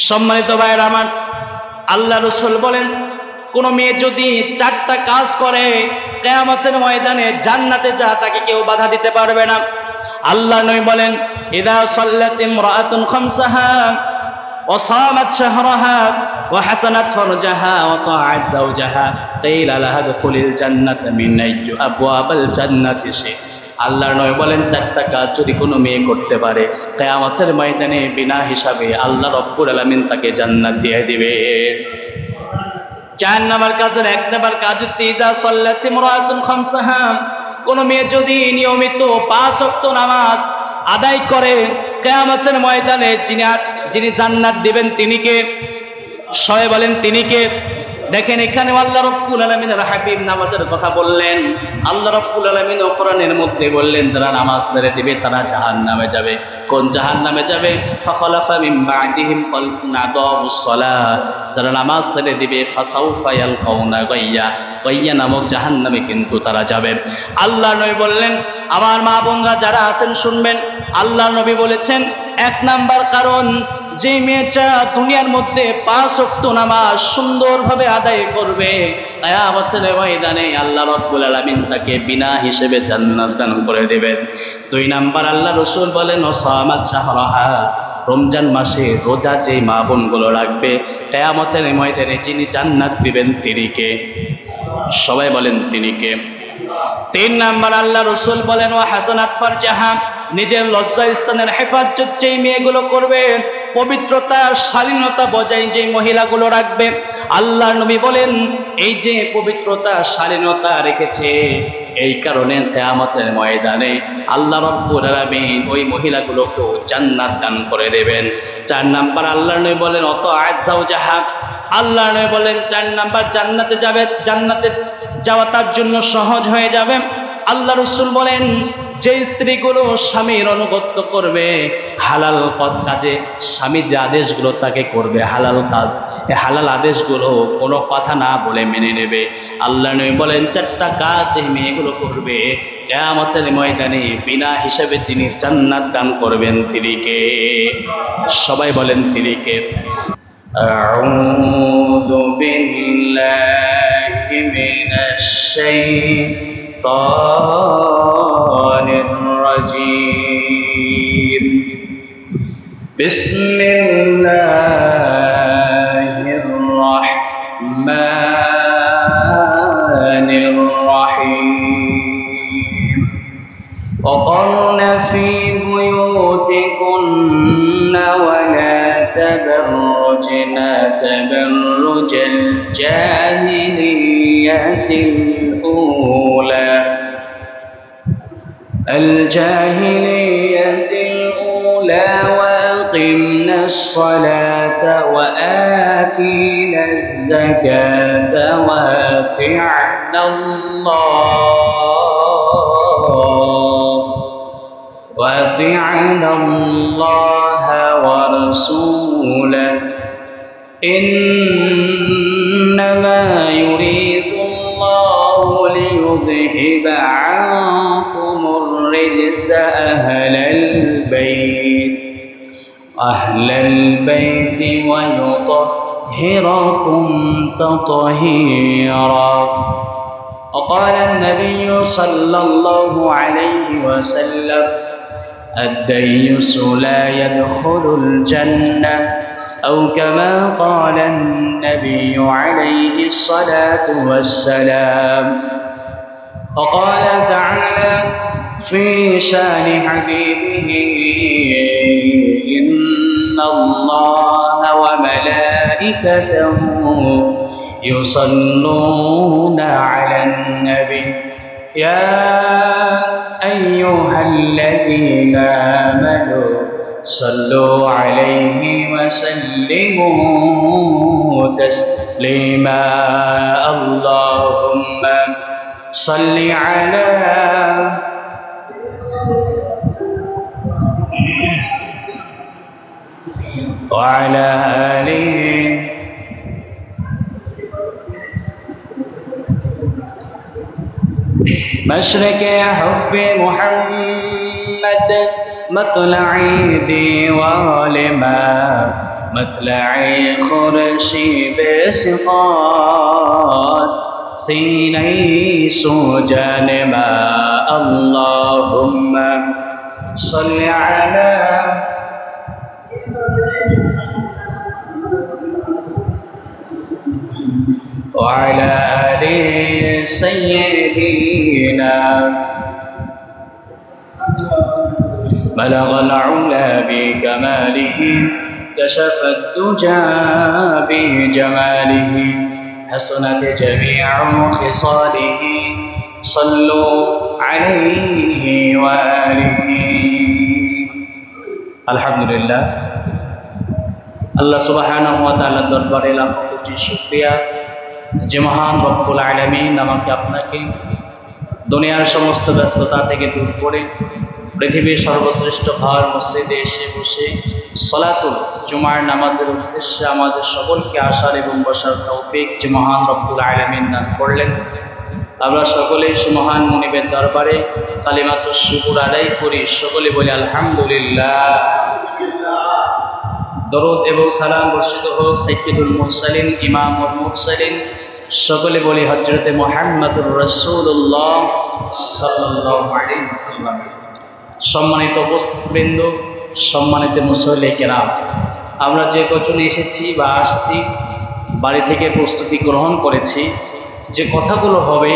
সম্মানিত ভাইয়েরা আমার, আল্লাহ রাসূল বলেন কোন মেয়ে যদি 4টা কাজ করে কিয়ামতের ময়দানে জান্নাতে যা তাকে কেউ বাধা দিতে পারবে না। আল্লাহ নবী বলেন ইযা সাল্লাত ইমরাআতুন খামসাহা ওয়া সামাত শাহরাহা ওয়া হাসানাত ফারজাহা ওয়া তাআত যাওজাহা কিলা লাহা দুখুলিল জান্নাতা মিন আইয়্যি আবওয়াবিল জান্নাতি শি। আল্লাহর নবী বলেন 4টা কাজ যদি কোনো মেয়ে করতে পারে কিয়ামতের ময়দানে বিনা হিসাবে আল্লাহ রাব্বুল আলামিন তাকে জান্নাত দিয়ে দিবে। 4 নাম্বার কাজের 1 নাম্বার কাজ হচ্ছে ইজা সাল্লাত ইমরাআতুন খামসাহা, কোন মেয়ে যদি নিয়মিত 5 ওয়াক্ত নামাজ আদায় করে কিয়ামতের ময়দানে যিনি জান্নাত দিবেন তিনি কে? সবাই বলেন তিনি কে? দেখেন এখানে আল্লাহ রাব্বুল আলামিনের হাবিব নামাজের কথা বললেন। আল্লাহ রাব্বুল আলামিন কোরআনের মধ্যে বললেন যারা নামাজ ছেড়ে দিবে তারা জাহান্নামে যাবে। কোন জাহান্নামে যাবে? ফাখালাফা মিন বা'দিহিম খালফুন আদাউস সালাহ, যারা নামাজ ছেড়ে দিবে ফাসাউফা ইয়ালকাউনা গাইয়া, গাইয়া নামক জাহান্নামে কিন্তু তারা যাবে। আল্লাহ নবী বললেন, আমার মা বোনরা যারা আছেন শুনবেন, আল্লাহ নবী বলেছেন 1 নাম্বার কারণ যে মেয়েটা দুনিয়ার মধ্যে 5 ওয়াক্ত নামাজ সুন্দরভাবে আদায় করবে কিয়ামতের ময়দানে আল্লাহ রাব্বুল আলামিন তাকে বিনা হিসেবে জান্নাত দান করে দিবেন। 2 নাম্বার আল্লাহ রাসূল বলেন ওয়াসামাত শাহরাহা, রমজান মাসে রোজা যে মা বোনগুলো রাখবে কিয়ামতের ময়দানে যিনি জান্নাত দিবেন তিনি কে? সবাই বলেন তিনি কে? 3 নাম্বার আল্লাহ রাসূল বলেন ওয়া হাসানাত ফারজাহা, নিজের লজ্জা স্থানের হেফাজত যেই মেয়েগুলো করবে, পবিত্রতা শালীনতা বজায় যেই মহিলাগুলো রাখবে, আল্লাহ নবী বলেন এই যে পবিত্রতা শালীনতা রেখেছে এই কারণে কিয়ামতের ময়দানে আল্লাহ রাব্বুল আলামিন ওই মহিলাগুলোকে জান্নাত দান করে দেবেন। 4 নাম্বার আল্লাহ নবী বলেন অতাআত যাওজাহা, আল্লাহ নবী বলেন 4 নাম্বার জান্নাতে যাবে, জান্নাতে যাওয়া তার জন্য সহজ হয়ে যাবে। আল্লাহ রাসূল বলেন যে স্ত্রীগুলো স্বামীর আনুগত্য করবে, হালাল কাজে স্বামী যে আদেশগুলো তাকে করবে হালাল কাজ, এই হালাল আদেশগুলো কোনো কথা না বলে মেনে নেবে। আল্লাহ নবী বলেন 4টা কাজ এই মেয়েগুলো করবে কিয়ামতের ময়দানে বিনা হিসাবে যিনি জান্নাত দান করবেন তিনি কে? সবাই বলেন তিনি কে? আউযু বিল্লাহি মিনাশ শাইতানির রাজীম। বিসমিল্লাহির রাহমানির রাহিম। وقرن في بيوتكن ولا تبرجن تبرج الجاهلية الأولى وأقمنا الصلاة وآتينا الزكاة وأطعنا الله ورسوله إنما يريد الله ليذهب عنكم الرجس أهل البيت ويطهركم تطهيرا. وقال النبي صلى الله عليه وسلم الديس لا يدخل الجنة أو كما قال النبي عليه الصلاة والسلام. وقال تعالى في شان حبيبه إن الله وملائكته يصلون على النبي يا أيها الذين آمنوا صلوا عليه وسلموا تسليما. اللهم صل على وعلى آله مشرق حب محمد مطلع دي وعلما مطلع خورشید سپاس سینه سوجن ما اللهم صل على وعلى آل سيدنا بلغ العلا بكماله كشف الدجى بجماله حسنت جميع خصاله صلوا عليه وآله الحمد لله আল্লাহ সুবহানাহু ওয়া তাআলার দরবারে লাখো কোটি শুকরিয়া যে মহান রব্বুল আলামিন আমাকে আপনাকে দুনিয়ার সমস্ত ব্যস্ততা থেকে দূর করে পৃথিবীর সর্বশ্রেষ্ঠ ঘর মসজিদে এসে বসে সালাতুল জুমার নামাজের উদ্দেশ্যে আমাদের সকলকে আসার এবং বসার তৌফিক যে মহান রব্বুল আলামিন দান করলেন। আমরা সকলেই সে মহান মুনিবের দরবারে কালিমাতুশ শুকর আদায় করি, সকলে বলি আলহামদুলিল্লাহ। দরুদ এবং সালাম বর্ষিত হোক সাইয়্যিদুল মুরসালিন ইমামুল মুরসালিন, সকলে বলি হযরতে মুহাম্মদুর রাসূলুল্লাহ সাল্লাল্লাহু আলাইহি ওয়াসাল্লাম। সম্মানিত উপস্থিতবৃন্দ, সম্মানিত মুসল্লি কেরাম, আমরা যে কজন এসেছি বা আসছি বাড়ি থেকে প্রস্তুতি গ্রহণ করেছি, যে কথাগুলো হবে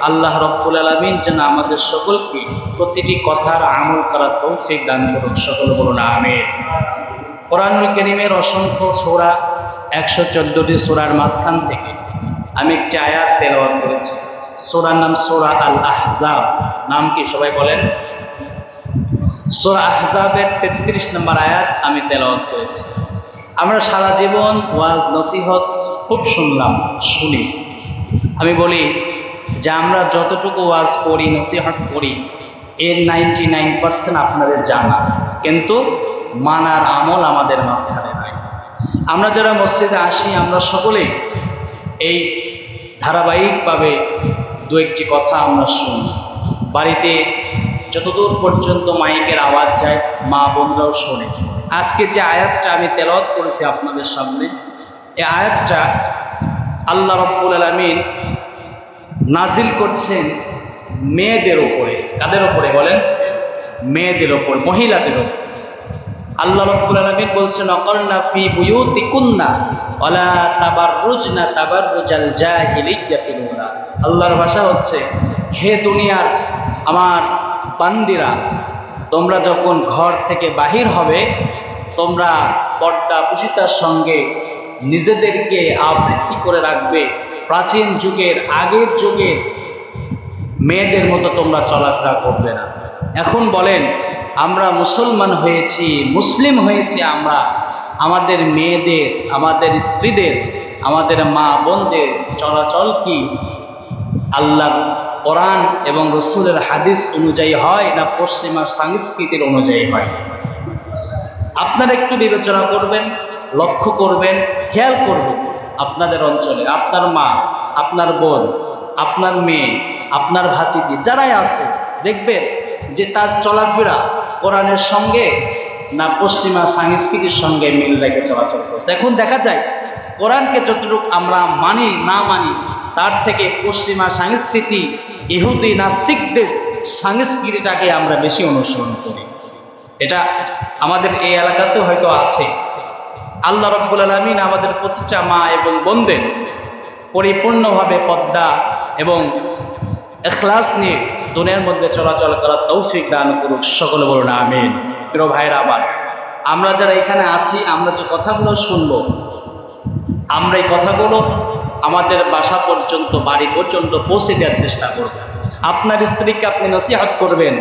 আল্লাহ রব্বুল আলামিন যেন আমাদের সকলকে প্রতিটি কথার আমল করার তৌফিক দান করুন, সকলে বলুন আমিন। কোরআনুল কারীমের অসংখ্য সূরা 114টি সূরার মাঝখান থেকে আমি একটি আয়াত তেলাওয়াত করেছি। সূরার নাম সূরা আল আহজাব। নাম কি সবাই বলেন? সূরা আহজাবের 33 নম্বর আয়াত আমি তেলাওয়াত করেছি। আমরা সারা জীবন ওয়াজ নসিহত খুব শুনি। আমি বলি যে আমরা যতটুকু ওয়াজ করি, নসিহত করি, এর 99% আপনাদের জানা, কিন্তু মানার আমল আমাদের মাঝখানে নাই। আমরা যারা মসজিদে আসি আমরা সকলেই এই ধারাবাহিকভাবে দু একটি কথা আমরা শুনি। বাড়িতে যতদূর পর্যন্ত মাইকের আওয়াজ যায় মা বোনরাও শোনে। আজকে যে আয়াতটা আমি তেলাওয়াত করেছি আপনাদের সামনে, এই আয়াতটা আল্লাহ রাব্বুল আলামিন নাজিল করছেন মেয়েদের উপরে। কাদের উপরে বলেন? মেয়েদের উপর, মহিলাদের উপর। আল্লাহ রাব্বুল আলামিন বলছেন অকরনা ফি বুয়ুতিকুন্না ওয়ালা তাবাররুজনা তাবাররুজাল জাহিলিয়্যাতিল উলা। আল্লাহর ভাষা হচ্ছে, হে দুনিয়ার আমার বান্দিরা, তোমরা যখন ঘর থেকে বাহির হবে তোমরা পর্দা পুশিতার সঙ্গে নিজেদেরকে আবৃত্তি করে রাখবে। প্রাচীন যুগের, আগের যুগের মেয়েদের মতো তোমরা চলাফেরা করবে না। এখন বলেন, আমরা মুসলমান হয়েছি, মুসলিম হয়েছি, আমরা আমাদের মেয়েদের, আমাদের স্ত্রীদের, আমাদের মা বোনদের চলাচল কি আল্লাহর কোরআন এবং রাসূলের হাদিস অনুযায়ী হয় না পশ্চিমা সংস্কৃতির অনুযায়ী হয়? আপনারা একটু বিবেচনা করবেন, লক্ষ্য করবেন, খেয়াল করবেন। আপনাদের অঞ্চলে আপনার মা, আপনার বোন, আপনার মেয়ে, আপনার ভাতিজি যারাই আছে, দেখবেন যে তার চলাফেরা কোরআনের সঙ্গে না পশ্চিমা সংস্কৃতির সঙ্গে মিল রেখে চলাচল করছে। এখন দেখা যায় কোরআনকে যতটুকু আমরা মানি না মানি, তার থেকে পশ্চিমা সংস্কৃতি, ইহুদি নাস্তিকদের সংস্কৃতিটাকে আমরা বেশি অনুসরণ করি। এটা আমাদের এই এলাকাতেও হয়তো আছে। আল্লাহ রাব্বুল আলামিন আমাদের প্রতিটা মা এবং বোনদের পরিপূর্ণভাবে পর্দা এবং ইখলাস নিয়ে দুনিয়ার মধ্যে চলাচল করার তৌফিক দান করুক, সকলে বলুন আমিন। প্রিয় ভাইরা আমার, আমরা যারা এখানে আছি, আমরা যে কথাগুলো শুনবো, আমরা এই কথাগুলো আমাদের বাসা পর্যন্ত, বাড়ি পর্যন্ত পৌঁছে দেওয়ার চেষ্টা করব। আপনার স্ত্রীকে আপনি নসিহত করবেন,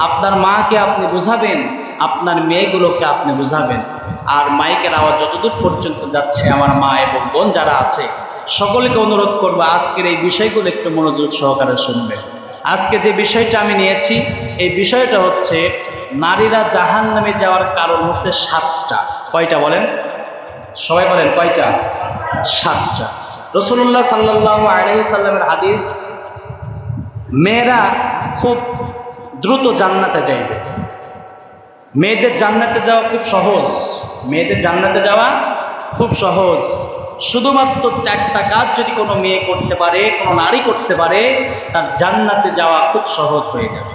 আপনার মাকে আপনি বুঝাবেন, আপনার মেয়েগুলোকে আপনি বুঝাবেন। আর মাইকের আওয়াজ যতদূর পর্যন্ত যাচ্ছে, আমার মা এবং বোন যারা আছে সকলকে অনুরোধ করবো আজকের এই বিষয়গুলো একটু মনোযোগ সহকারে শুনবেন। আজকে যে বিষয়টা আমি নিয়েছি, এই বিষয়টা হচ্ছে নারীরা জাহান্নামে যাওয়ার কারণ হচ্ছে 7টা। কয়টা বলেন? সবাই বলেন কয়টা? 7টা। রাসূলুল্লাহ সাল্লাল্লাহু আলাইহি ওয়াসাল্লামের হাদিস, মেয়েরা খুব দ্রুত জান্নাতে যাইবে। মেয়েদের জান্নাতে যাওয়া খুব সহজ, মেয়েদের জান্নাতে যাওয়া খুব সহজ। শুধুমাত্র 4টা কাজ যদি কোনো মেয়ে করতে পারে, কোনো নারী করতে পারে, তার জান্নাতে যাওয়া খুব সহজ হয়ে যাবে।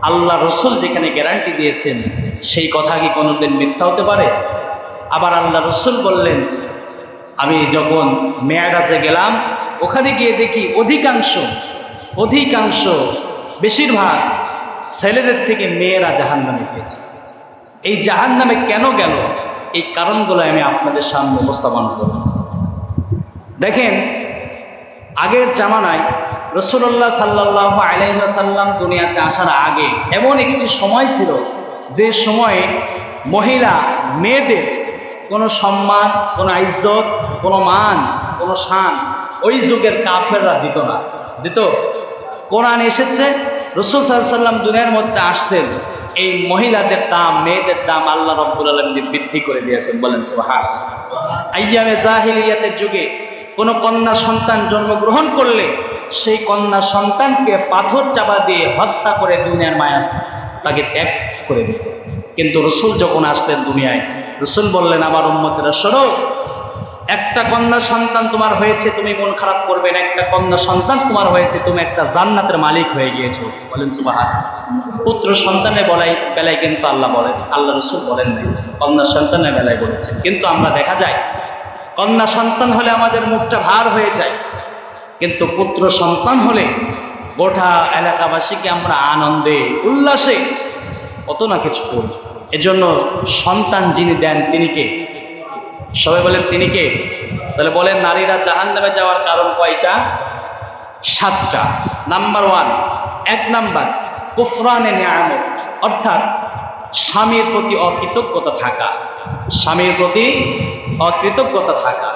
আল্লাহ রসুল যেখানে গ্যারান্টি দিয়েছেন, সেই কথা কি কোনোদিন মিথ্যা হতে পারে? আবার আল্লাহ রসুল বললেন, আমি যখন মেয়ারাজে গেলাম, ওখানে গিয়ে দেখি অধিকাংশ বেশিরভাগ ছেলেদের থেকে মেয়েরা জাহান্নামে গিয়েছে। এই জাহান্নামে কেন গেল, এই কারণগুলো আমি আপনাদের সামনে উপস্থাপন করব। দেখেন, আগের জামানায় রাসূলুল্লাহ সাল্লাল্লাহু আলাইহি ওয়াসাল্লাম দুনিয়াতে আসার আগে এমন একটি সময় ছিল, যে সময়ে মহিলা মেয়েদের কোনো সম্মান, কোনো ইজ্জত, কোনো মান, কোনো শান ওই যুগের কাফেররা দিত না। দিত? কোরআন এসেছে, রাসূল সাল্লাল্লাহু আলাইহি ওয়াসাল্লাম দুনিয়ার মধ্যে আসছেন, এই মহিলাদের দাম, মেয়েদের দাম আল্লাহ রাব্বুল আলামিন বৃদ্ধি করে দিয়েছেন। বলেন সুবহানাল্লাহ। আইয়ামে জাহিলিয়াতের যুগে কোন কন্যা সন্তান জন্মগ্রহণ করলে সেই কন্যা সন্তানকে পাথর চাপা দিয়ে হত্যা করে দুনিয়ার মায়া তাকে ত্যাগ করে দিত। কিন্তু রাসূল যখন আসলেন দুনিয়ায়, রাসূল বললেন, আমার উম্মতেরা শোনো, একটা কন্যা সন্তান তোমার হয়েছে, তুমি মন খারাপ করবে না। একটা কন্যা সন্তান তোমার হয়েছে, তুমি একটা জান্নাতের মালিক হয়ে গিয়েছো। বলেন সুবহানাল্লাহ। পুত্র সন্তানের বেলায় কিন্তু আল্লাহ বলেন, আল্লাহ রাসূল বলেন নাই, কন্যা সন্তানের বেলায় বলেছেন। কিন্তু আমরা দেখা যায় কন্যা সন্তান হলে আমাদের মুখটা ভার হয়ে যায়, কিন্তু পুত্র সন্তান হলে গোটা এলাকাবাসীকে আমরা আনন্দে উল্লাসে কত না কিছু করি। এজন্য সন্তান যিনি দেন তিনি কে? সবাই বলেন তিনি কে? তাহলে বলেন, নারীরা জাহান্নামে যাওয়ার কারণ কয়টা? 7টা। নাম্বার 1, নাম্বার কুফরানে নিয়ামত, অর্থাৎ স্বামীর প্রতি অকৃতজ্ঞতা থাকা। স্বামীর প্রতি অকৃতজ্ঞতা থাকা।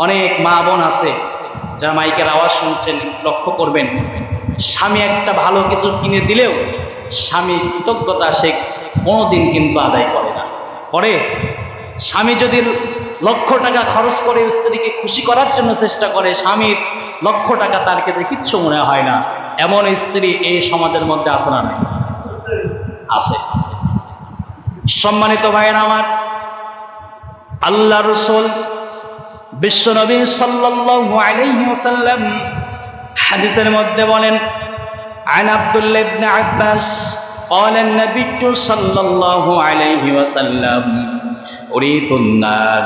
অনেক মা বোন আছে যারা মাইকের আওয়াজ শুনছেন, লক্ষ্য করবেন, স্বামী একটা ভালো কিছু কিনে দিলেও স্বামীর কৃতজ্ঞতা সে কোনোদিন কিন্তু আদায় করে না। পরে স্বামী যদি লক্ষ টাকা খরচ করে স্ত্রীকে খুশি করার জন্য চেষ্টা করে, স্বামীর লক্ষ টাকা তার কাছে কিচ্ছু মনে হয় না। এমন স্ত্রী এই সমাজের মধ্যে আছে না? আছে। সম্মানিত ভাইয়েরা আমার, আল্লাহ রাসূল বিশ্বনবী সাল্লাল্লাহু আলাইহি ওয়াসাল্লাম হাদিসের মধ্যে বলেন, আন আব্দুল্লাহ ইবনে আব্বাস قال النبي صلى الله عليه وسلم أريد النار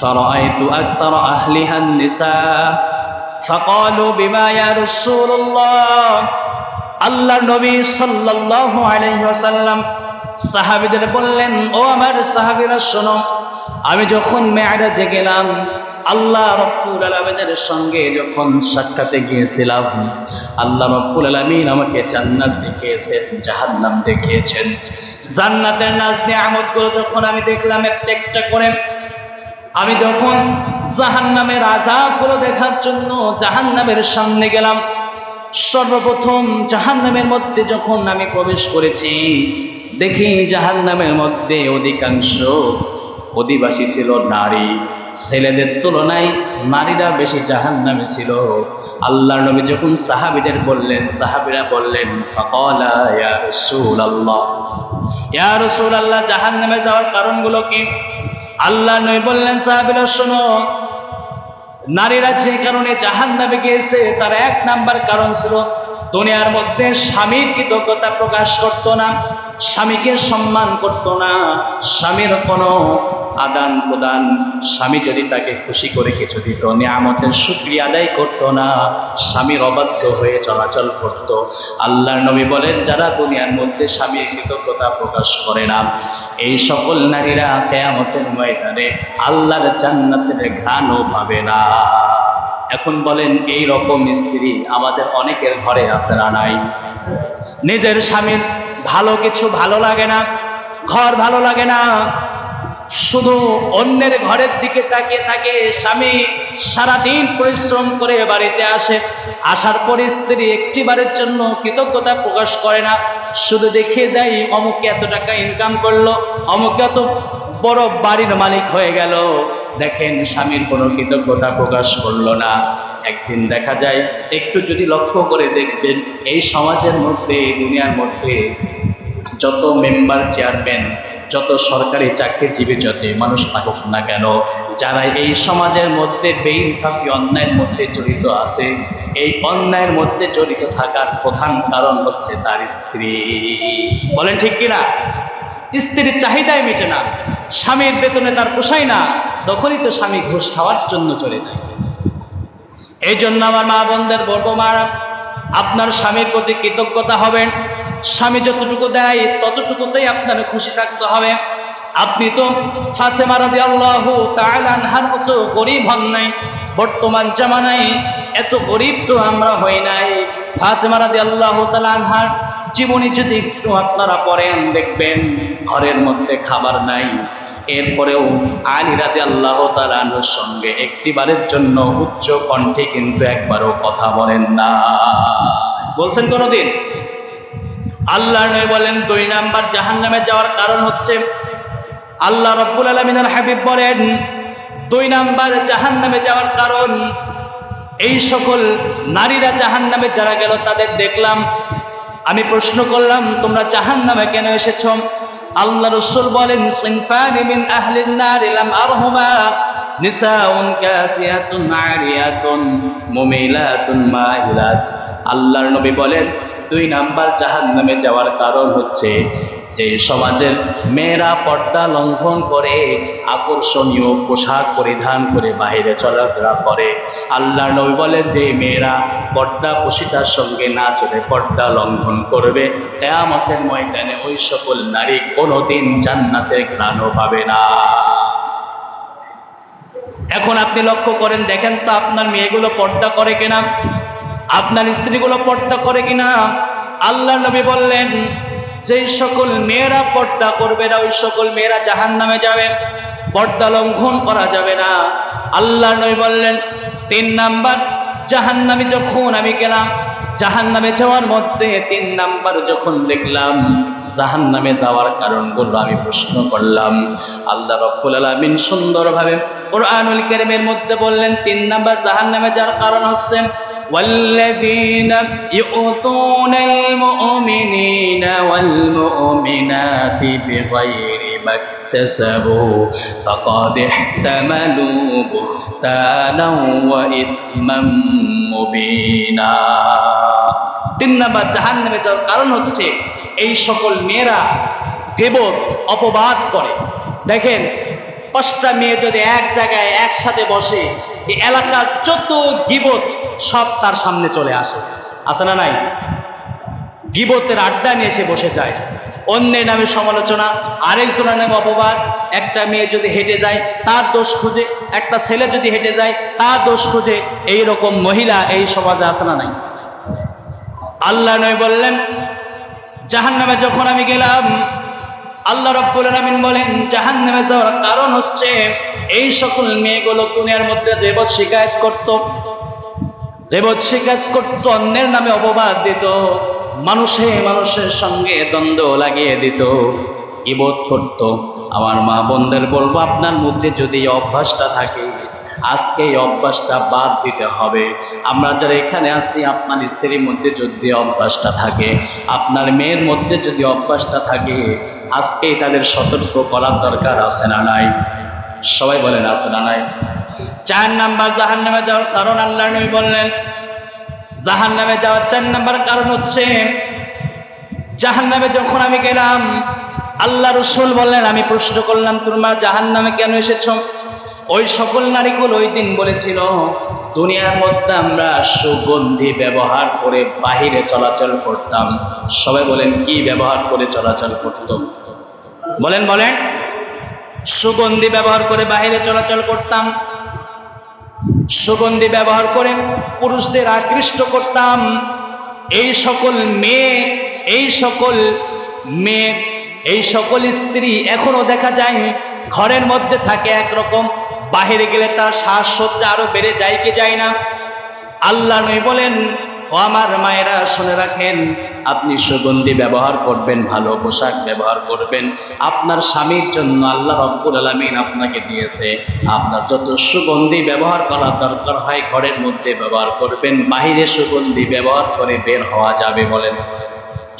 فرأيت أكثر أهلها النساء فقالوا بما يا رسول الله। আল্লাহ নবী সাল্লাল্লাহু আলাইহি ওয়াসাল্লাম সাহাবীদের বললেন, ও আমার সাহাবীরা শোনো, আমি যখন মেরাজে গেলাম, আল্লাহ রাব্বুল আলামিনের সঙ্গে যখন সাক্ষাতে গিয়েছিলাম, আল্লাহ রাব্বুল আলামিন আমাকে জান্নাত দেখিয়েছেন, জাহান্নাম দেখিয়েছেন। জান্নাতের নাজ নিয়ামতগুলো যখন আমি দেখলাম একটা একটা করে, আমি যখন জাহান্নামের আযাবগুলো দেখার জন্য জাহান্নামের সামনে গেলাম, সর্বপ্রথম জাহান্নামের মধ্যে যখন আমি প্রবেশ করেছি, দেখি জাহান্নামের মধ্যে অধিকাংশ অধিবাসী ছিল নারী। ছেলেদের তুলনায় নারীরা বেশি জাহান্নামে ছিল। আল্লাহর নবী যখন সাহাবীদের বললেন, সাহাবীরা বললেন, ফাকালা ইয়া রাসূলুল্লাহ, ইয়া রাসূলুল্লাহ, জাহান্নামে যাওয়ার কারণগুলো কি? আল্লাহর নবী বললেন, সাহাবীরা শোনো, নারীরা যে কারণে জাহান্নামে গিয়েছে তার 1 নাম্বার কারণ ছিল দুনিয়ার মধ্যে স্বামীর কৃতজ্ঞতা প্রকাশ করত না, স্বামীকে সম্মান করত না, স্বামীর কোনো আদান প্রদান, স্বামী যদি তাকে খুশি করে কিছু দিত, নিয়ামতের শুকরিয়া আদায় করত না, স্বামীর অবাধ্য হয়ে চলাচল করত। আল্লাহর নবী বলেন, যারা দুনিয়ার মধ্যে স্বামীর কৃতজ্ঞতা প্রকাশ করে না, এই সকল নারীরা কিয়ামতের ময়দানে আল্লাহর জান্নাতের ঘ্রাণও পাবে না। এখন বলেন, এই রকম স্ত্রী আমাদের অনেকের ঘরে আছে না নাই? নিজের স্বামীর ভালো কিছু ভালো লাগে না, ঘর ভালো লাগে না, শুধু অন্যের ঘরের দিকে তাকিয়ে থাকে। স্বামী সারাদিন পরিশ্রম করে বাড়িতে আসে, আসার পর স্ত্রী একটিবারের জন্য কৃতজ্ঞতা প্রকাশ করে না, শুধু দেখিয়ে দেয় অমুকে এত টাকা ইনকাম করলো, অমুকে এত বড় বাড়ির মালিক হয়ে গেল। দেখেন, স্বামীর কোনো কৃতজ্ঞতা প্রকাশ করলো না। একদিন দেখা যায়, একটু যদি লক্ষ্য করে দেখবেন, এই সমাজের মধ্যে, দুনিয়ার মধ্যে যত মেম্বার, চেয়ারম্যান, যত সরকারি চাকরিজীবী যত মানুষ থাকুক না কেন, যারা এই সমাজের মধ্যে বেইনসাফি অন্যায়ের মধ্যে জড়িত আছে, এই অন্যায়ের মধ্যে জড়িত থাকার প্রধান কারণ হচ্ছে তার স্ত্রী। বলেন ঠিক কিনা? স্ত্রীর চাহিদাই মেটে না, স্বামীর বেতনে তার পোষায় না, তখনই তো স্বামী ঘুষ খাওয়ার জন্য চলে যায়। এই জন্য আমার মা বোনদের বলবো, মারা আপনার স্বামীর প্রতি কৃতজ্ঞতা হবেন। স্বামী যতটুকু দেয় ততটুকুতেই আপনার খুশি থাকতে হবে। আপনি তো ফাতেমা রাদিয়াল্লাহু তাআলা আনহার মতো গরিব হন নাই, বর্তমান জামানায় এত গরিব তো আমরা হই নাই। ফাতেমা রাদিয়াল্লাহু তাআলা আনহার জীবনী যদি একটু আপনারা পড়েন, দেখবেন ঘরের মধ্যে খাবার নাই, এরপরেও আলী রাদিয়াল্লাহু তাআলা আনহুর সঙ্গে একটিবারের জন্য উচ্চ কণ্ঠে কিন্তু একবারও কথা বলেন না। বলছেন কোনদিন? আল্লাহ নবী বলেন 2 নাম্বার জাহান্নামে যাওয়ার কারণ হচ্ছে, আল্লাহ রাব্বুল আলামিনের হাবিব বলেন 2 নাম্বার জাহান্নামে যাওয়ার কারণ, এই সকল নারীরা জাহান্নামে যারা গেল তাদের দেখলাম, আমি প্রশ্ন করলাম তোমরা জাহান্নামে কেন এসেছো? আল্লাহ রাসূল বলেন সিনফানি মিন আহলিন নার লাম আরহুমা নিসাউন কাসিয়াতুন আরিয়াতুন মুমিলাতুন মাইলাত। আল্লাহর নবী বলেন 2 নাম্বার জাহান্নামে যাওয়ার কারণ হচ্ছে যে সমাজের মেয়েরা পর্দা লঙ্ঘন করে আকর্ষণীয় পোশাক পরিধান করে বাইরে চলাফেরা করে। আল্লাহর নবী বলেন যে মেয়েরা পর্দা পোশিতার সঙ্গে না চলে পর্দা লঙ্ঘন করবে, কিয়ামতের ময়দানে ওই সকল নারী কোনোদিন জান্নাতের ঘ্রাণও পাবে না। এখন আপনি লক্ষ্য করেন, দেখেন তো আপনার মেয়েগুলো পর্দা করে কিনা, আপনার স্ত্রীগুলো পর্দা করে কিনা। আল্লাহর নবী বললেন যেই সকল মেয়েরা পর্দা করবে না ওই সকল মেয়েরা জাহান্নামে যাবে, পর্দা লঙ্ঘন করা যাবে না। আল্লাহর নবী বললেন 3 নাম্বার জাহান্নামে যখন আমি গেলাম, জাহান্নামে যাওয়ার মধ্যে 3 নাম্বার যখন দেখলাম জাহান্নামে যাওয়ার কারণগুলো আমি প্রশ্ন করলাম, আল্লাহ রাব্বুল আলামিন সুন্দরভাবে কোরআনুল কারীমের মধ্যে বললেন 3 নাম্বার জাহান্নামে যাওয়ার কারণ হচ্ছে والذين يؤذون المؤمنين والمؤمنات بغير ما اكتسبوا فقد احتملوا بهتانا وإثما مبينا। 3 নাম্বার জাহান্নামে যাওয়ার কারণ হচ্ছে এই সকল মেয়েরা গীবত অপবাদ করে। দেখেন 5টা মেয়ে যদি এক জায়গায় একসাথে বসে, এই এলাকার যত গীবত সব তার সামনে চলে আসে, আছে না নাই? গীবতের আড্ডা নিয়ে এসে বসে যায়, অন্যের নামে সমালোচনা, আরেকজনের নামে অপবাদ। একটা মেয়ে যদি হেঁটে যায় তার দোষ খুঁজে, একটা ছেলে যদি হেঁটে যায় তার দোষ খুঁজে, এইরকম মহিলা এই সমাজে আছে না নাই? আল্লাহ নবী বললেন জাহান্নামে যখন আমি গেলাম, আল্লাহ রাব্বুল আলামিন বলেন জাহান্নামে যাওয়ার কারণ হচ্ছে এই সকল মেয়েগুলো দুনিয়ার মধ্যে গীবত শিকায়ত করত, অন্যের নামে অপবাদ দিত, মানুষের সঙ্গে দ্বন্দ্ব লাগিয়ে দিত, গীবত করত। আমার মা বোনদের বলবো, আপনার মধ্যে যদি এই অভ্যাসটা থাকে, আজকে এই অভ্যাসটা বাদ দিতে হবে। আমরা যারা এখানে আছি, আপনার স্ত্রীর মধ্যে যদি অভ্যাসটা থাকে, আপনার মেয়ের মধ্যে যদি অভ্যাসটা থাকে, আজকেই তাদের সতর্ক করার দরকার আছে না নাই? সবাই বলেন আছে না নাই? 4 নাম্বার জাহান্নামে যাওয়ার কারণ আল্লাহর নবী বললেন, জাহান্নামে যাওয়ার 4 নাম্বার কারণ হচ্ছে জাহান্নামে যখন আমি গেলাম, আল্লাহ রাসূল বললেন, আমি প্রশ্ন করলাম তোমরা জাহান্নামে কেন এসেছো? ওই সকল নারীগুলো ওই দিন বলেছিল দুনিয়ার মধ্যে আমরা সুগন্ধি ব্যবহার করে বাহিরে চলাচল করতাম। সবাই বলেন কি ব্যবহার করে চলাচল করতাম? বলেন বলেন। সুগন্ধি ব্যবহার করে বাহিরে চলাচল করতাম, সুগন্ধি ব্যবহার করে পুরুষদের আকৃষ্ট করতাম। এই সকল মেয়ে, এই সকল স্ত্রী এখনো দেখা যায় ঘরের মধ্যে থাকে একরকম, বাহিরে গেলে তার সাজসজ্জা আরো বেড়ে যায় কি যায় না? আল্লাহ নবী বলেন, ও আমার মায়েরা শুনে রাখেন, আপনি সুগন্ধি ব্যবহার করবেন, ভালো পোশাক ব্যবহার করবেন, আপনার স্বামীর জন্য আল্লাহ রাব্বুল আলামিন আপনাকে দিয়েছে। আপনার যত সুগন্ধি ব্যবহার করার দরকার হয় ঘরের মধ্যে ব্যবহার করবেন, বাহিরে সুগন্ধি ব্যবহার করে বের হওয়া যাবে? বলেন,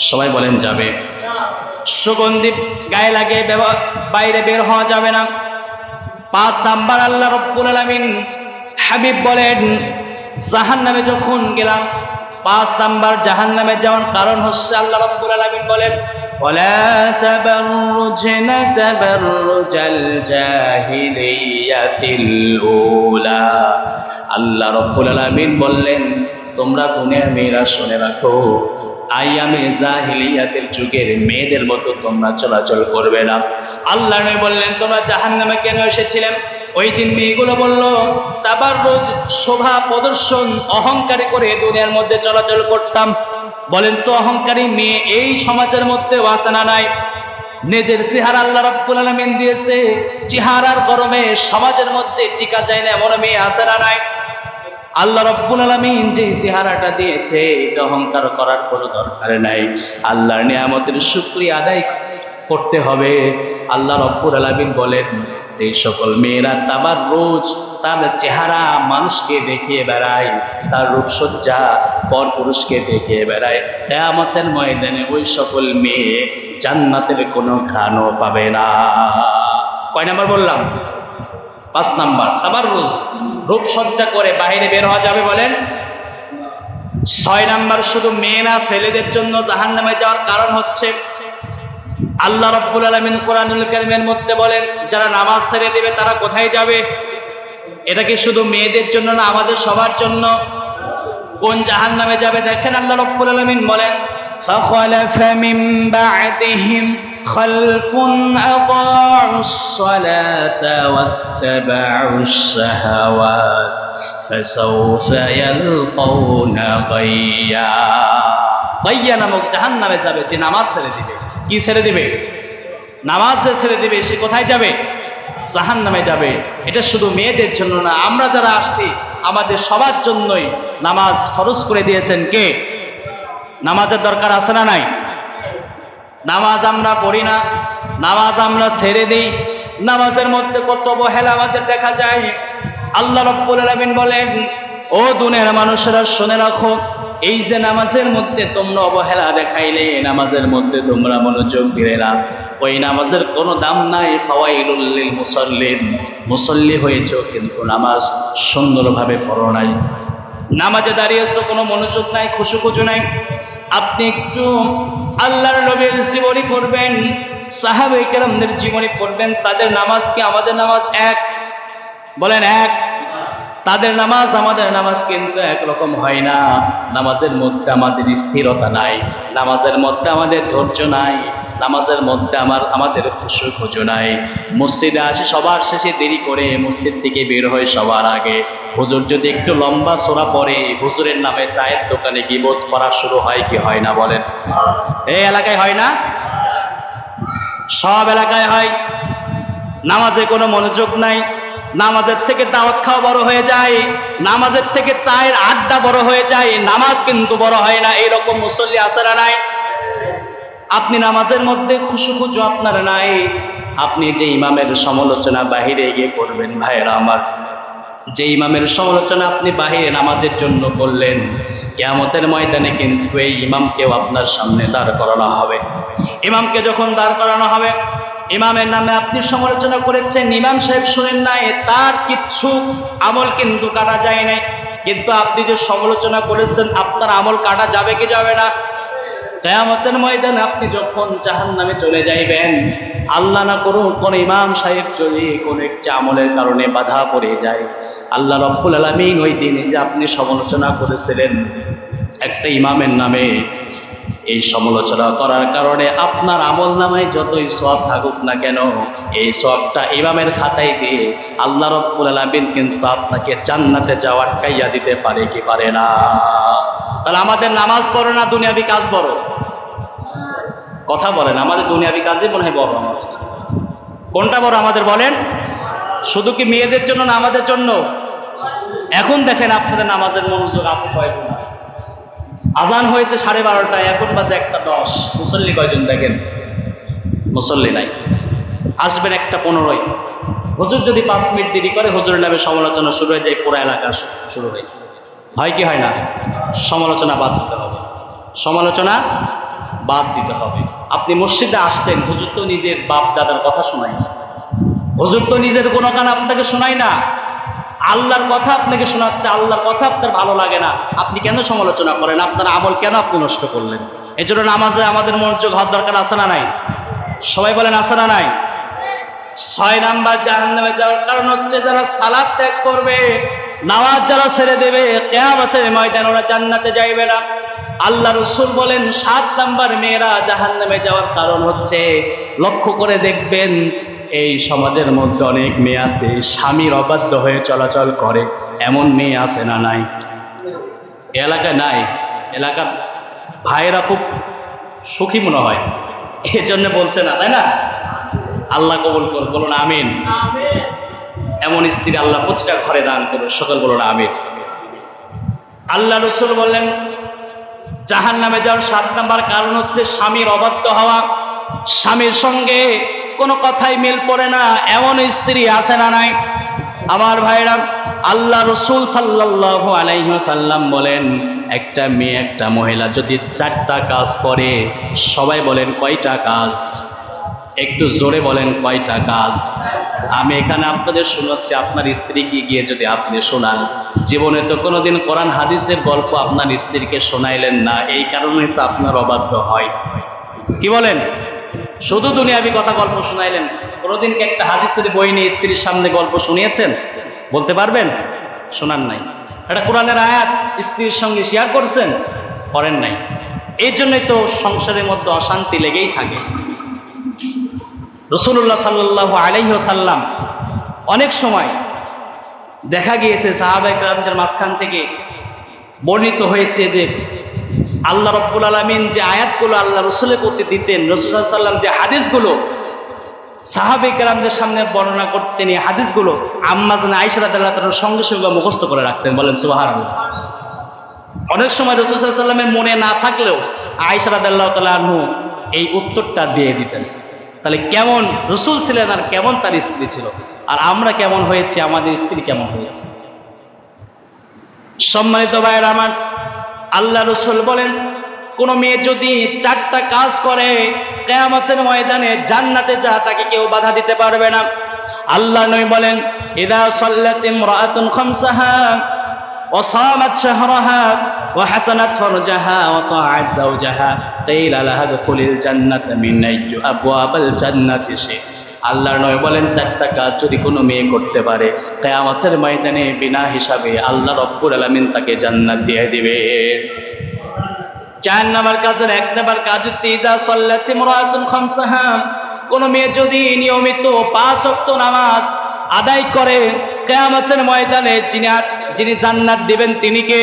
সবাই বলেন যাবে। সুগন্ধি গায়ে লাগে বাইরে বের হওয়া যাবে না। 5 নাম্বার আল্লাহ রাব্বুল আলামিন হাবিব বলেন জাহান্নামে যখন গেলাম, 5 নাম্বার জাহান্নামে যাওয়ার কারণ হচ্ছে আল্লাহ রাব্বুল আলামিন বলেন ওয়ালা তাবাররুজনা তাবাররুজাল জাহিলিয়াতিল উলা। আল্লাহ রাব্বুল আলামিন বললেন তোমরা দুনিয়ার মেয়েরা শুনে রাখো, আইয়ামে জাহিলিয়াতের যুগের মেয়েদের মতো তোমরা চলাচল করবে না। আল্লাহ নবী বললেন তোমরা জাহান্নামে কেন এসেছিলেন? ওই দিন মেয়েগুলো বলল তাবাররুজ, শোভা প্রদর্শন, অহংকারী করে দুনিয়ার মধ্যে চলাচল করতাম। বলেন তো অহংকারী মেয়ে এই সমাজের মধ্যে আছে না নাই? নিজের চেহারা আল্লাহ রাব্বুল আলামিন দিয়েছে, চেহারার গরমে সমাজের মধ্যে টিকা যায় না এমন মেয়ে আছে না নাই? আল্লাহ রাব্বুল আলামিন যে চেহারাটা দিয়েছে এটা অহংকার করার কোনো দরকার নাই। আল্লাহর নিয়ামতের শুকরিয়া আদায় করতে হবে। আল্লাহ রাব্বুল আলামিন বলেন যে সকল মেয়েরা তাবাররুজ, তার চেহারা মানুষকে দেখিয়ে বেড়ায়, তার রূপসজ্জা পরপুরুষকে দেখিয়ে বেড়ায়, কিয়ামতের ময়দানে ওই সকল মেয়ে জান্নাতের কোনো ঘ্রাণও পাবে না। কয় নাম্বার বললাম? 5 নাম্বার তাবাররুজ, রূপসজ্জা করে বাইরে বের হওয়া যাবে বলেন। 6 নাম্বার শুধু মেয়ে না ছেলেদের জন্য জাহান্নামে যাওয়ার কারণ হচ্ছে আল্লাহ রাব্বুল আলামিন কোরআনুল কারীমের মধ্যে বলেন যারা নামাজ ছেড়ে দেবে তারা কোথায় যাবে? এটা কি শুধু মেয়েদের জন্য না, আমাদের সবার জন্য? কোন জাহান্নামে যাবে দেখেন আল্লাহ রাব্বুল আলামিন বলেন فَخَلَفَ مِن بَعْدِهِمْ خَلْفٌ أَضَاعُوا الصَّلَاةَ وَاتَّبَعُوا الشَّهَوَاتِ فَسَوْفَ يَلْقَوْنَ غَيًّا। গাইয়া নামক জাহান্নামে যাবে যে নামাজ ছেড়ে দিবে। কি ছেড়ে দিবে? নামাজ যে ছেড়ে দিবে সে কোথায় যাবে? জাহান্নামে যাবে। এটা শুধু মেয়েদের জন্য না, আমরা যারা আসছি আমাদের সবার জন্যই নামাজ ফরজ করে দিয়েছেন কে? নামাজের দরকার আছে না নাই? নামাজ আমরা পড়ি না, নামাজ আমরা ছেড়ে দিই, নামাজের মধ্যে কত অবহেলা আমাদের দেখা যায়। আল্লাহ রাব্বুল আলামিন বলেন ও দুনিয়ার মানুষেরা শুনে রাখো, এই যে নামাজের মধ্যে তোমরা অবহেলা দেখাইলে, নামাজের মধ্যে তোমরা মনোযোগ দিলে না, ওই নামাজের কোনো দাম নাই। ফাওয়াইলুল লিল মুসাল্লিন, মুসল্লি হয়েছো কিন্তু নামাজ সুন্দরভাবে পড়ো নাই, নামাজে দাঁড়িয়েছো কোনো মনোযোগ নাই, খুশুখুজু নাই। আপনি একটু আল্লাহর নবীর জীবনী পড়বেন, সাহাবায়ে কেরামদের জীবনী পড়বেন, তাদের নামাজ কি আমাদের নামাজ এক? বলেন এক? তাদের নামাজ আমাদের নামাজ কিন্তু একরকম হয় না। নামাজের মধ্যে আমাদের স্থিরতা নাই, নামাজের মধ্যে আমাদের ধৈর্য নাই, নামাজের মধ্যে আমাদের খুশু নাই। মসজিদে আসে সবার শেষে দেরি করে, মসজিদ থেকে বের হয় সবার আগে। হুজুর যদি একটু লম্বা সোরা পড়ে, হুজুরের নামে চায়ের দোকানে গীবত করা শুরু হয় কি হয় না বলেন? এই এলাকায় হয় না? সব এলাকায় হয়। নামাজে কোনো মনোযোগ নাই, নামাজের থেকে দাওয়াত খাওয়া বড় হয়ে যায়, নামাজের থেকে চায়ের আড্ডা বড় হয়ে যায়, নামাজ কিন্তু বড় হয় না। এইরকম মুসল্লি আছে না নাই? আপনি নামাজের মধ্যে খুশুখুজু আপনার নাই। আপনি যে ইমামের সমালোচনা বাহিরে গিয়ে করবেন, ভাইয়েরা আমার, যে ইমামের সমালোচনা আপনি বাহিরে নামাজের জন্য করলেন, কিয়ামতের ময়দানে কিন্তু এই ইমামকেও আপনার সামনে দাঁড় করানো হবে। ইমামকে যখন দাঁড় করানো হবে, ইমামের নামে আপনি সমালোচনা করেছেন, ইমাম সাহেব শুনেন নাই, তার কিচ্ছু আমল কিন্তু কাটা যায় নাই, কিন্তু আপনি যে সমালোচনা করেছেন আপনার আমল কাটা যাবে কি যাবে না? কিয়ামতের ময়দানে আপনি যখন জাহান্নামে চলে যাইবেন, আল্লাহ না করুন কোন ইমাম সাহেব যদি কোন একটা আমলের কারণে বাধা পড়ে যায়, আল্লাহ রাব্বুল আলামিন ওই দিনে যে আপনি সমালোচনা করেছিলেন একটা ইমামের নামে, এই সমালোচনা করার কারণে আপনার আমল নামায় যতই সওয়াব থাকুক না কেন, এই সওয়াবটা ইমামের খাতায় দিয়ে আল্লাহ রাব্বুল আলামিন কিন্তু আপনাকে জান্নাতে যাওয়ার কাইয়া দিতে পারে কি পারে না? তাহলে আমাদের নামাজ বড় না দুনিয়াবি কাজ বড়? কথা বলেন, আমাদের দুনিয়াবি কাজই মনে হয় বড়। আমাদের কোনটা বড় আমাদের বলেন? শুধু কি মেয়েদের জন্য না আমাদের জন্য? এখন দেখেন আপনাদের নামাজের মনোযোগ আছে কয়জন? আজান হয়েছে 12:30, এখন বাজে 1:10, মুসল্লি কয়জন দেখেন? মুসল্লি নাই। আসবেন 1:15। হুজুর যদি 5 মিনিট দেরি করে, হুজুরের নামে সমালোচনা শুরু হয়ে যায়, পুরো এলাকা শুরু হয় কি হয় না? সমালোচনা বাদ দিতে হবে। সমালোচনা বাদ দিতে হবে। আপনি মসজিদে আসছেন, হুজুর তো নিজের বাপ দাদার কথা শোনায় না, হুজুর তো নিজের গুণগান আপনাকে শোনায় না, আল্লাহর কথা আপনাকে শোনাচ্ছে, আল্লাহর কথা আপনার ভালো লাগে না, আপনি কেন সমালোচনা করেন? আপনার আমল কেন আপনি নষ্ট করলেন? এই জন্য নামাজে আমাদের মনোযোগ হওয়ার দরকার আছে না নাই? সবাই বলেন আছে না নাই? 6 নাম্বার জাহান্নামে যাওয়ার কারণ হচ্ছে যারা সালাত ত্যাগ করবে, নামাজ যারা ছেড়ে দেবে, কিয়ামতের ময়দানে ওরা জান্নাতে যাইবে না। আল্লাহ রাসূল বলেন 7 নাম্বার মেয়েরা জাহান্নামে যাওয়ার কারণ হচ্ছে, লক্ষ্য করে দেখবেন এই সমাজের মধ্যে অনেক মেয়ে আছে স্বামীর অবাধ্য হয়ে চলাচল করে, এমন মেয়ে আছে না নাই? এলাকায় নাই? এলাকার ভাইয়েরা খুব সুখী মনে হয়, এই জন্য বলছে না, তাই না? আল্লাহ কবুল করুন, বলুন আমিন। এমন স্ত্রী আল্লাহ প্রতিটা ঘরে দান করুন, সকল বলুন আমিন। আল্লাহ রাসূল বললেন জাহান্নামে যাওয়ার 7 নাম্বার কারণ হচ্ছে স্বামীর অবাধ্য হওয়া, স্বামীর সঙ্গে কোনো কথাই মিল পড়ে না, এমন স্ত্রী আছে না নাই? আমার ভাইরা, আল্লাহ রাসূল সাল্লাল্লাহু আলাইহি ওয়াসাল্লাম বলেন একটা মেয়ে, একটা মহিলা যদি 4টা কাজ করে, সবাই বলেন কয়টা কাজ? একটু জোরে বলেন কয়টা কাজ? আমি এখানে আপনাদের শোনাচ্ছি, আপনার স্ত্রীকে গিয়ে যদি আপনি শোনান, জীবনে তো কোনোদিন কোরআন হাদিসের গল্প আপনার স্ত্রীকে শোনাইলেন না, এই কারণে তো আপনার অবাধ্য হয়। কি বলেন? শুধু দুনিয়াবি কথা গল্প শোনাইলেন, কোনোদিন কি একটা হাদিসের বই নিয়ে স্ত্রীর সামনে গল্প শুনিয়েছেন? বলতে পারবেন? শোনান নাই। এটা কোরআনের আয়াত স্ত্রীর সঙ্গে শেয়ার করছেন? করেন নাই। এই জন্যই তো সংসারের মধ্যে অশান্তি লেগেই থাকে। রাসূলুল্লাহ সাল্লাল্লাহু আলাইহি ওয়াসাল্লাম অনেক সময় দেখা গিয়েছে সাহাবায়ে কেরামদের মাঝখান থেকে বর্ণিত হয়েছে যে আল্লাহ রাব্বুল আলামিন যে আয়াতগুলো আল্লাহ রাসূলের প্রতি দিতেন, রাসূল সাল্লাল্লাহু আলাইহি ওয়াসাল্লাম যে হাদিসগুলো সাহাবায়ে কেরামদের সামনে বর্ণনা করতেন, এই হাদিসগুলো আম্মা জান আয়েশা রাদিয়াল্লাহু তাআলার সঙ্গে সঙ্গে মুখস্থ করে রাখতেন। বলেন সুবহানাল্লাহ। অনেক সময় রাসূল সাল্লাল্লাহু আলাইহি ওয়াসাল্লামের মনে না থাকলেও আয়েশা রাদিয়াল্লাহু তাআলা আনহু এই উত্তরটা দিয়ে দিতেন। তাহলে কেমন রাসূল ছিলেন আর কেমন তার স্ত্রী ছিল, আর আমরা কেমন হয়েছি, আমাদের স্ত্রী কেমন হয়েছে। সম্মানিত ভাইয়েরা আমার, আল্লাহ রাসূল বলেন কোন মেয়ে যদি 4টা কাজ করে, কিয়ামতের ময়দানে জান্নাতে যা তাকে কেউ বাধা দিতে পারবে না। আল্লাহ নবী বলেন ইযা সাল্লাত ইমরাআতুন খামসাহা ওয়া সামাত শাহরাহা ওয়া হাসানাত ফারজাহা ওয়া তাআত যাওজাহা কিলা লাহা দুখুলিল জান্নাতা মিন আইয়্যি আবওয়াবিল জান্নাতি শি। আল্লাহর নবী বলেন 4টা কাজ যদি কোনো মেয়ে করতে পারে, কিয়ামতের ময়দানে বিনা হিসাবে আল্লাহ রাব্বুল আলামিন তাকে জান্নাত দিয়ে দিবে। 4 নাম্বার কাজের 1 নাম্বার কাজ হচ্ছে ইজা সাল্লাত ইমরাআতুন খামসাহা, কোন মেয়ে যদি নিয়মিত 5 ওয়াক্ত নামাজ আদায় করে, কিয়ামতের ময়দানে যিনি জান্নাত দিবেন তিনি কে?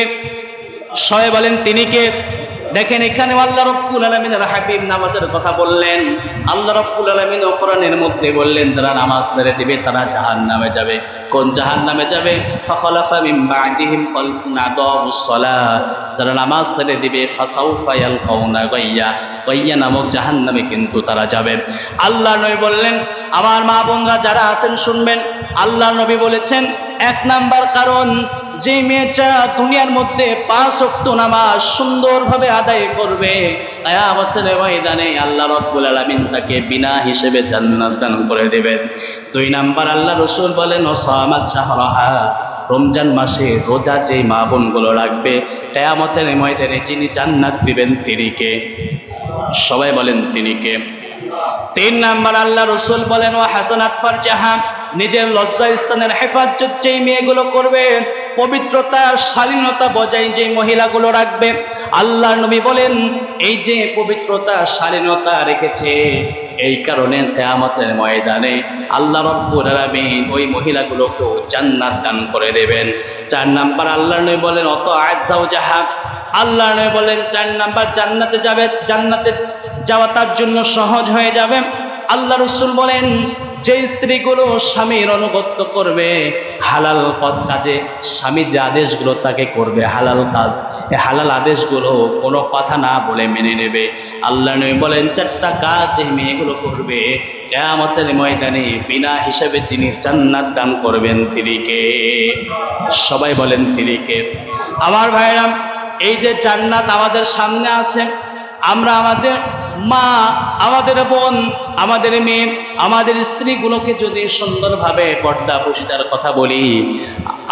সবাই বলেন তিনি কে? দেখেন এখানে আল্লাহ রাব্বুল আলামিনের হাবিব নামাজের কথা বললেন। আল্লাহ রাব্বুল আলামিন কোরআনের মধ্যে বললেন যারা নামাজ ছেড়ে দিবে তারা জাহান্নামে যাবে। কোন জাহান্নামে যাবে? ফাখালাফা মিন বা'দিহিম খালফুন আদাউস সালাত, যারা নামাজ ছেড়ে দিবে ফাসাউফা ইয়ালকাউনা গাইয়া, গাইয়া নামক জাহান্নামে কিন্তু তারা যাবে। আল্লাহ নবী বললেন, আমার মা বোনরা যারা আছেন শুনবেন, আল্লাহ নবী বলেছেন 1 নাম্বার কারণ, যে মেয়েটা দুনিয়ার মধ্যে 5 ওয়াক্ত নামাজ সুন্দরভাবে আদায় করবে, কিয়ামতের ময়দানে আল্লাহ রাব্বুল আলামিন তাকে বিনা হিসেবে জান্নাত দান করে দেবেন। 2 নাম্বার আল্লাহ রাসূল বলেন ওয়াসামাত শাহরাহা, রমজান মাসে রোজা যে মা বোনগুলো রাখবে, কিয়ামতের ময়দানে যিনি জান্নাত দিবেন তিনি কে? সবাই বলেন তিনি কে? 3 নাম্বার আল্লাহ রাসূল বলেন ওয়া হাসানাত ফারজাহা, নিজের লজ্জা স্থানের হেফাজত যেই মেয়েগুলো করবে, পবিত্রতা শালীনতা বজায় যে মহিলাগুলো রাখবে, আল্লাহ নবী বলেন এই যে পবিত্রতা শালীনতা রেখেছে, এই কারণে কিয়ামতের ময়দানে আল্লাহ রাব্বুল আলামিন ওই মহিলাগুলোকে জান্নাত দান করে দেবেন। 4 নাম্বার আল্লাহ নবী বলেন অতাআত যাওজাহা, আল্লাহ নবী বলেন 4 নাম্বার জান্নাতে যাবে, জান্নাতে যাওয়া তার জন্য সহজ হয়ে যাবে। আল্লাহ রাসূল বলেন যে স্ত্রীগুলো স্বামীর আনুগত্য করবে, হালাল কাজে স্বামী যে আদেশগুলো তাকে করবে হালাল কাজ, এই হালাল আদেশগুলো কোনো কথা না বলে মেনে নেবে। আল্লাহ নবী বলেন 4টা কাজ এই মেয়েগুলো করবে, কিয়ামতের ময়দানে বিনা হিসাবে যিনি জান্নাত দান করবেন তিনি কে? সবাই বলেন তিনি কে? আমার ভাইরা, এই যে জান্নাত আমাদের সামনে আছে, আমরা আমাদের মা, আমাদের বোন, আমাদের মেয়ে, আমাদের স্ত্রীগুলোকে যদি সুন্দরভাবে পর্দা পুশিদার কথা বলি,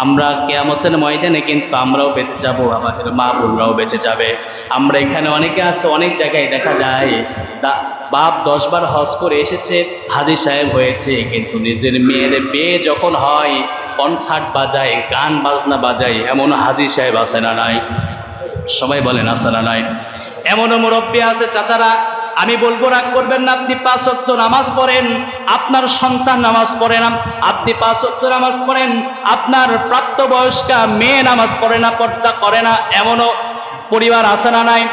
আমরা কিয়ামতের ময়দানে কিন্তু আমরাও বেঁচে যাব, আমাদের মা বোনরাও বেঁচে যাবে। আমরা এখানে অনেকে আছে, অনেক জায়গায় দেখা যায় বাপ 10 বার হজ করে এসেছে, হাজী সাহেব হয়েছে, কিন্তু নিজের মেয়ের বিয়ে যখন হয় কনসার্ট বাজায়, গান বাজনা বাজায়, এমন হাজী সাহেব আছে না নাই? সবাই বলেন আছে না নাই? এমনও মুরব্বী আছে। চাচারা, আমি বলবো রাগ করবেন না, আপনি 5 ওয়াক্ত নামাজ পড়েন, আপনার সন্তান নামাজ পড়ে না, আপনি 5 ওয়াক্ত নামাজ পড়েন, আপনার প্রাপ্তবয়স্কা মেয়ে নামাজ পড়ে না, পর্দা করে না, এমনও পরিবার আছে না নাই?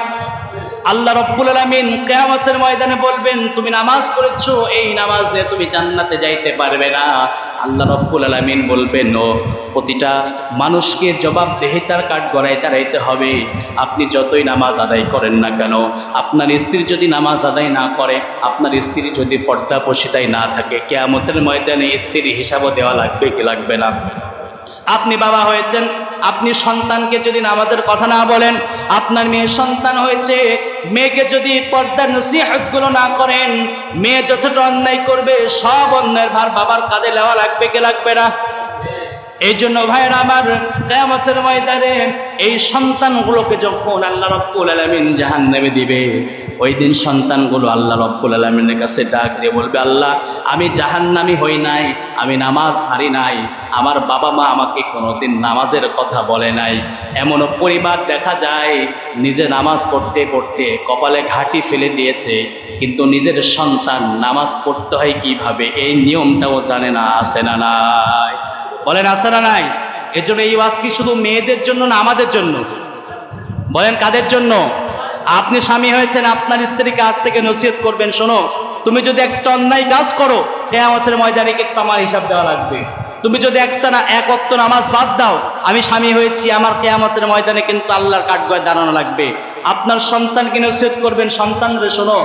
আল্লাহ রাব্বুল আলামিন কিয়ামতের ময়দানে বলবেন, তুমি নামাজ পড়েছো, এই নামাজ দিয়ে তুমি জান্নাতে যাইতে পারবে না। আল্লাহ রাব্বুল আলামিন বলবেন, ও প্রতিটা মানুষকে জবাবদিহিতার কাঠ গড়ায় দাঁড়াইতে হবে। আপনি যতই নামাজ আদায় করেন না কেন, আপনার স্ত্রী যদি নামাজ আদায় না করে, আপনার স্ত্রী যদি পর্দা পশিদায় না থাকে, কিয়ামতের ময়দানে স্ত্রীর হিসাবও দেওয়া লাগবে কি লাগবে না? আপনি বাবা হয়েছেন, আপনি সন্তানকে যদি নামাজের কথা না বলেন, আপনার মেয়ে সন্তান হয়েছে, মেয়েকে যদি পর্দার নসিহতগুলো না করেন, মেয়ে যতটা অন্যায় করবে সব অন্যায়ের ভার বাবার কাঁধে নেওয়া লাগবে কি লাগবে না? এই জন্য ভাইরা আমার, কিয়ামতের ময়দানে এই সন্তানগুলোকে যখন আল্লাহ রাব্বুল আলামিন জাহান্নামে দিবে, ওই দিন সন্তানগুলো আল্লাহ রাব্বুল আলামিনের কাছে ডাক দিয়ে বলবে, আল্লাহ, আমি জাহান্নামী হই নাই, আমি নামাজ ছাড়ি নাই, আমার বাবা মা আমাকে কোনোদিন নামাজের কথা বলে নাই। এমনও পরিবার দেখা যায় নিজে নামাজ পড়তে পড়তে কপালে ঘাঁটি ফেলে দিয়েছে, কিন্তু নিজের সন্তান নামাজ পড়তে হয় কিভাবে এই নিয়মটাও জানে না। আছে না নাই? বলেন আছে না নাই? এজন্য এই ওয়াজ কি শুধু মেয়েদের জন্য না আমাদের জন্য? বলেন কাদের জন্য? আপনি স্বামী হয়েছেন, আপনার স্ত্রীকে আজ থেকে নসিহত করবেন, শোনো, তুমি যদি একটা অন্যায় কাজ করো, কিয়ামতের ময়দানে কিন্তু আমার হিসাব দেওয়া লাগবে। তুমি যদি এক ওয়াক্ত নামাজ বাদ দাও, আমি স্বামী হয়েছি, আমার কিয়ামতের ময়দানে কিন্তু আল্লাহর কাঠগড়ায় দাঁড়ানো লাগবে। আপনার সন্তানকে নসিহত করবেন, সন্তান রে শোনো,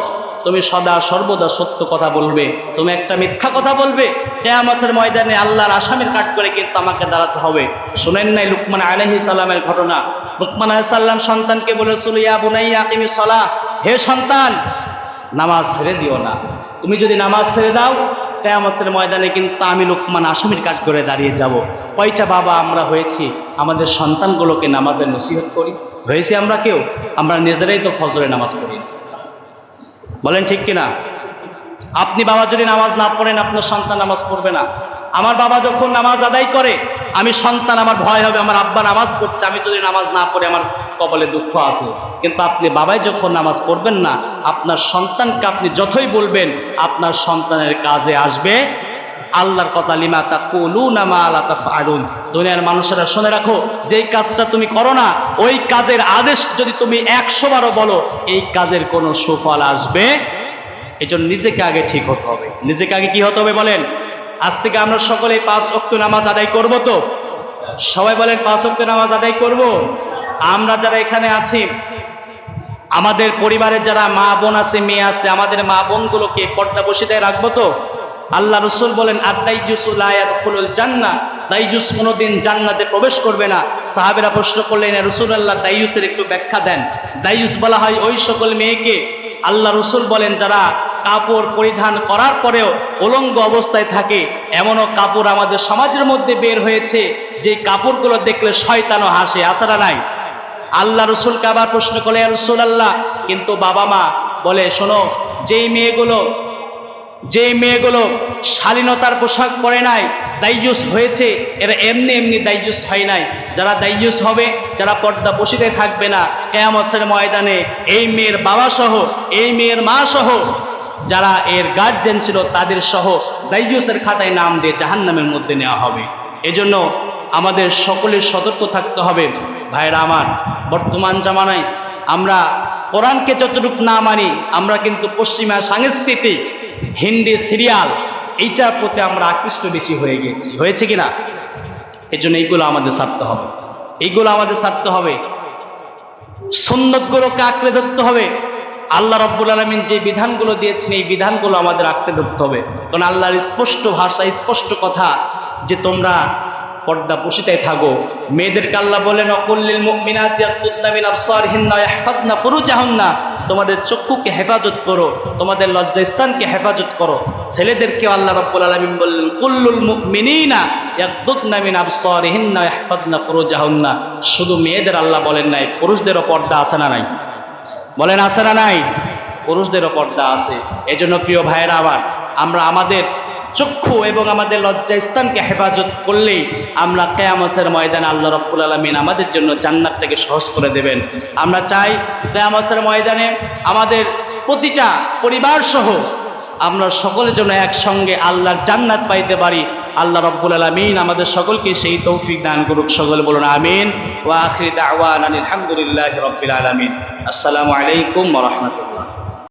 তুমি সদা সর্বদা সত্য কথা বলবে, তুমি একটা মিথ্যা কথা বলবে, কিয়ামতের ময়দানে আল্লাহর আসামির কাঠ করে কিন্তু আমাকে দাঁড়াতে হবে। শুনেন নাই লুকমান আলাইহিস সালামের ঘটনা? লুকমান আলাইহিস সালাম সন্তানকে বলেছিল, ইয়া বুনাইয়া আকিমিস সালাহ, হে সন্তান, নামাজ ছেড়ে দিও না। তুমি যদি নামাজ ছেড়ে দাও, কিয়ামতের ময়দানে কিন্তু আমি লুকমান আসামির কাঠ করে দাঁড়িয়ে যাব। কয়টা বাবা আমরা হয়েছি আমাদের সন্তানগুলোকে নামাজের নসিহত করি? হয়েছি আমরা কেউ? আমরা নিজেরাই তো ফজরে নামাজ পড়ি। বলেন ঠিক কিনা? আপনি বাবা যদি নামাজ না পড়েন, আপনার সন্তান নামাজ পড়বে না। আমার বাবা যখন নামাজ আদায় করে, আমি সন্তান, আমার ভয় হবে, আমার আব্বা নামাজ পড়ছে, আমি যদি নামাজ না পড়ে আমার কপালে দুঃখ আছে। কিন্তু আপনি বাবাই যখন নামাজ পড়বেন না, আপনার সন্তানকে আপনি যতই বলবেন, আপনার সন্তানের কাজে আসবে আল্লাহর কথা, লিমা তাকুলুনা মা লা তাফআলুন। দুনিয়ার মানুষেরা শুনে রাখো, যেই কাজটা তুমি করো না, ওই কাজের আদেশ যদি তুমি 100 বারও বলো, এই কাজের কোনো সুফল আসবে? এজন্য নিজেকে আগে ঠিক হতে হবে। নিজেকে আগে কি হতে হবে বলেন? আজ থেকে আমরা সকলে 5 ওয়াক্ত নামাজ আদায় করব তো? সবাই বলেন 5 ওয়াক্ত নামাজ আদায় করব। আমরা যারা এখানে আছি, আমাদের পরিবারের যারা মা বোন আছে, মেয়ে আছে, আমাদের মা বোনগুলোকে পর্দা বসিদায় রাখবো তো? আল্লাহ রাসূল বলেন, আদ-দাইয়ুসু লা ইয়াদখুলুল জান্নাহ, দাইয়ুস কোনোদিন জান্নাতে প্রবেশ করবে না। সাহাবীরা প্রশ্ন করলেন, ইয়া রাসূলুল্লাহ, দাইয়ুসের একটু ব্যাখ্যা দেন। দাইয়ুস বলা হয় ওই সকল মেয়েকে, আল্লাহ রাসূল বলেন, যারা কাপড় পরিধান করার পরেও উলঙ্গ অবস্থায় থাকে। এমনও কাপড় আমাদের সমাজের মধ্যে বের হয়েছে, যে কাপড়গুলো দেখলে শয়তানও হাসে। আছে না নাই? আল্লাহ রাসূলকে আবার প্রশ্ন করলে, ইয়া রাসূলুল্লাহ, কিন্তু বাবা মা বলে, শোনো, যেই মেয়েগুলো শালীনতার পোশাক পরে নাই, দাইয়ুস হয়েছে, এরা এমনি এমনি দাইয়ুস হয় নাই। যারা দাইয়ুস হবে, যারা পর্দা বসিতে থাকবে না, কিয়ামতের ময়দানে এই মেয়ের বাবা সহ, এই মেয়ের মা সহ, যারা এর গার্জিয়ান ছিল তাদের সহ দাইয়ুসের খাতায় নাম দিয়ে জাহান্নামের মধ্যে নেওয়া হবে। এজন্য আমাদের সকলের সতর্ক থাকতে হবে। ভাইরা আমার, বর্তমান জামানায় আমরা কোরআনকে যতটুকু না মানি, আমরা কিন্তু পশ্চিমা সংস্কৃতি, হিন্দি সিরিয়াল, এইটার প্রতি আমরা আকৃষ্ট বেশি হয়ে গেছি। হয়েছে কিনা? এজন্য এইগুলো আমাদের ছাড়তে হবে, এইগুলো আমাদের ছাড়তে হবে। সুন্নতগুলোকে আঁকড়ে ধরতে হবে। আল্লাহ রাব্বুল আলামিন যে বিধানগুলো দিয়েছেন, এই বিধানগুলো আমাদের আঁকড়ে ধরতে হবে। কারণ আল্লাহর স্পষ্ট ভাষা, স্পষ্ট কথা যে তোমরা পর্দা বসিতে থাকো। মেয়েদেরকে আল্লাহ বলেন, অকুল্লিল মুমিনাতি ইয়াগুদ্দুনা মিন আবসারিহিন্না ওয়া ইয়াহফাযনা ফুরুজাহুন্না তোমাদের চক্ষুকে হেফাজত করো, তোমাদের লজ্জাস্থানকে হেফাজত করো। ছেলেদেরকে আল্লাহ রাব্বুল আলামিন বললেন কুল্লুল মুমিনিনা ইয়াগদুদনা মিন আবসারিহিন্না ওয়া ইয়াহফাযনা ফুরুজাহুন্না। শুধু মেয়েদের আল্লাহ বলেন নাই, পুরুষদেরও পর্দা আছে না নাই? বলেন আছে না নাই? পুরুষদেরও পর্দা আছে। এজন্য প্রিয় ভাইয়েরা আমার, আমরা আমাদের চক্ষু এবং আমাদের লজ্জাস্থানকে হেফাজত করলেই আমরা কিয়ামতের ময়দানে আল্লাহ রাব্বুল আলামিন আমাদের জন্য জান্নাতটাকে সহজ করে দেবেন। আমরা চাই কিয়ামতের ময়দানে আমাদের প্রতিটা পরিবার সহ আমরা সকলের জন্য একসঙ্গে আল্লাহর জান্নাত পাইতে পারি। আল্লাহ রাব্বুল আলামিন আমাদের সকলকে সেই তৌফিক দান করুক। সকলে বলুন আমিন। ওয়া আখিরু দাওয়ানা আলহামদুলিল্লাহি রাব্বিল আলামিন। আসসালামু আলাইকুম ওয়া রাহমাতুল্লাহ।